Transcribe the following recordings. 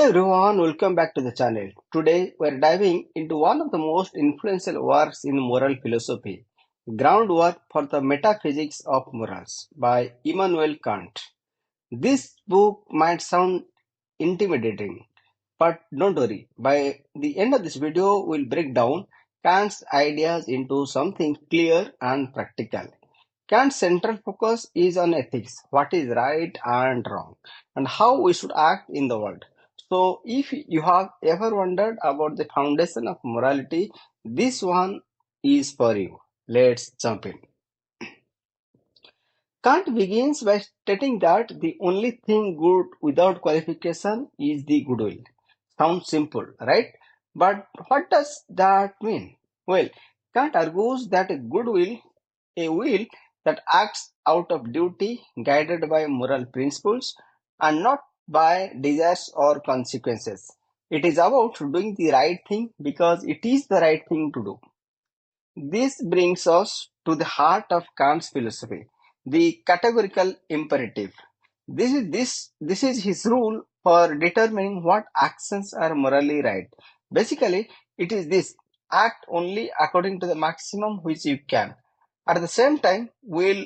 Hey everyone, welcome back to the channel. Today we're diving into one of the most influential works in moral philosophy, Groundwork for the Metaphysics of Morals by Immanuel Kant. This book might sound intimidating, but don't worry. By the end of this video, we'll break down Kant's ideas into something clear and practical. Kant's central focus is on ethics, what is right and wrong, and how we should act in the world. So, if you have ever wondered about the foundation of morality, this one is for you. Let's jump in. Kant begins by stating that the only thing good without qualification is the goodwill. Sounds simple, right? But what does that mean? Well, Kant argues that a will that acts out of duty, guided by moral principles, and not by desires or consequences. It is about doing the right thing because it is the right thing to do. This brings us to the heart of Kant's philosophy, the categorical imperative. This is his rule for determining what actions are morally right. Basically, it is this: act only according to the maximum which you can. At the same time, will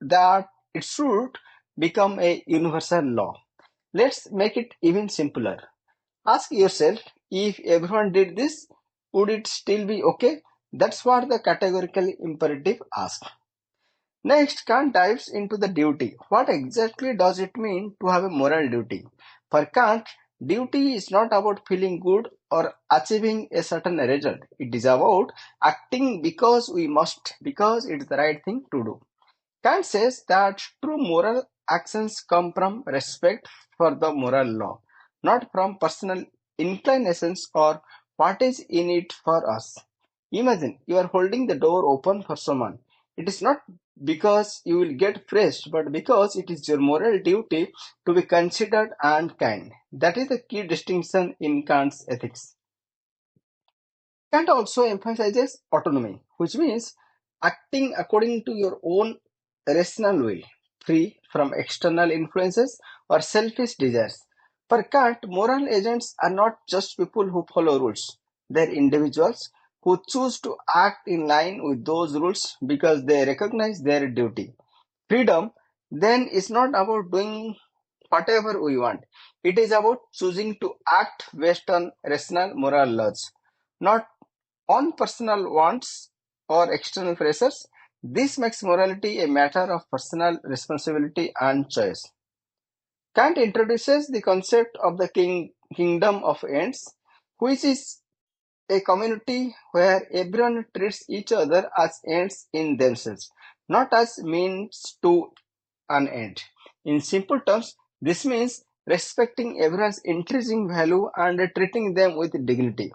that it should become a universal law. Let's make it even simpler. Ask yourself, if everyone did this, would it still be okay? That's what the categorical imperative asks. Next, Kant dives into the duty. What exactly does it mean to have a moral duty? For Kant, duty is not about feeling good or achieving a certain result. It is about acting because we must, because it's the right thing to do. Kant says that true moral actions come from respect for the moral law, not from personal inclinations or what is in it for us. Imagine you are holding the door open for someone. It is not because you will get praised, but because it is your moral duty to be considered and kind. That is the key distinction in Kant's ethics. Kant also emphasizes autonomy, which means acting according to your own rational will, free from external influences or selfish desires. For Kant, moral agents are not just people who follow rules, they're individuals who choose to act in line with those rules because they recognize their duty. Freedom, then, is not about doing whatever we want. It is about choosing to act based on rational moral laws, not on personal wants or external pressures. This makes morality a matter of personal responsibility and choice. Kant introduces the concept of the kingdom of ends, which is a community where everyone treats each other as ends in themselves, not as means to an end. In simple terms, this means respecting everyone's intrinsic value and treating them with dignity.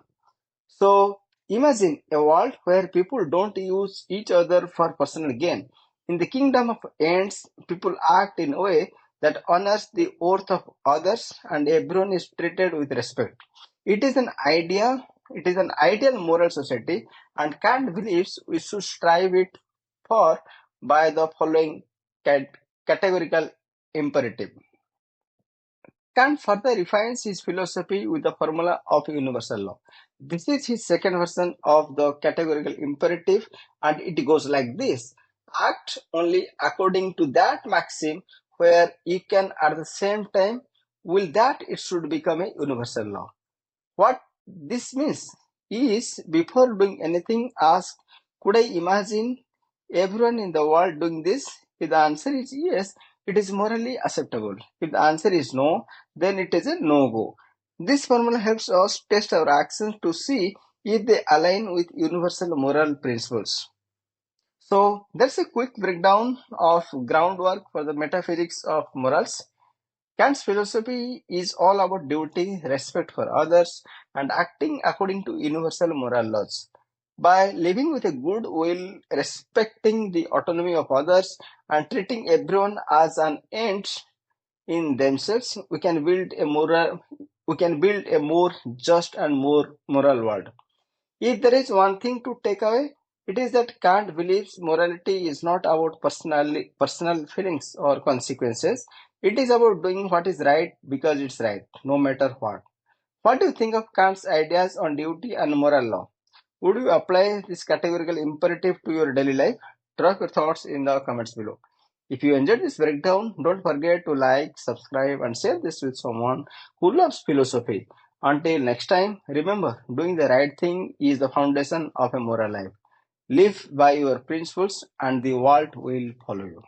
So imagine a world where people don't use each other for personal gain. In the kingdom of ends, people act in a way that honors the worth of others and everyone is treated with respect. It is an idea, it is an ideal moral society, and Kant believes we should strive it for by the following categorical imperative. Kant further refines his philosophy with the formula of universal law. This is his second version of the categorical imperative, and it goes like this: act only according to that maxim where you can at the same time will that it should become a universal law. What this means is, before doing anything, ask, could I imagine everyone in the world doing this? If the answer is yes, it is morally acceptable. If the answer is no, then it is a no-go. This formula helps us test our actions to see if they align with universal moral principles. So that's a quick breakdown of groundwork for the metaphysics of morals. Kant's philosophy is all about duty, respect for others, and acting according to universal moral laws. By living with a good will, respecting the autonomy of others, and treating everyone as an end in themselves, we can build a more just and more moral world. If there is one thing to take away, it is that Kant believes morality is not about personal feelings or consequences. It is about doing what is right because it's right, no matter what. What do you think of Kant's ideas on duty and moral law? Would you apply this categorical imperative to your daily life? Drop your thoughts in the comments below. If you enjoyed this breakdown, don't forget to like, subscribe, and share this with someone who loves philosophy. Until next time, remember, doing the right thing is the foundation of a moral life. Live by your principles, and the world will follow you.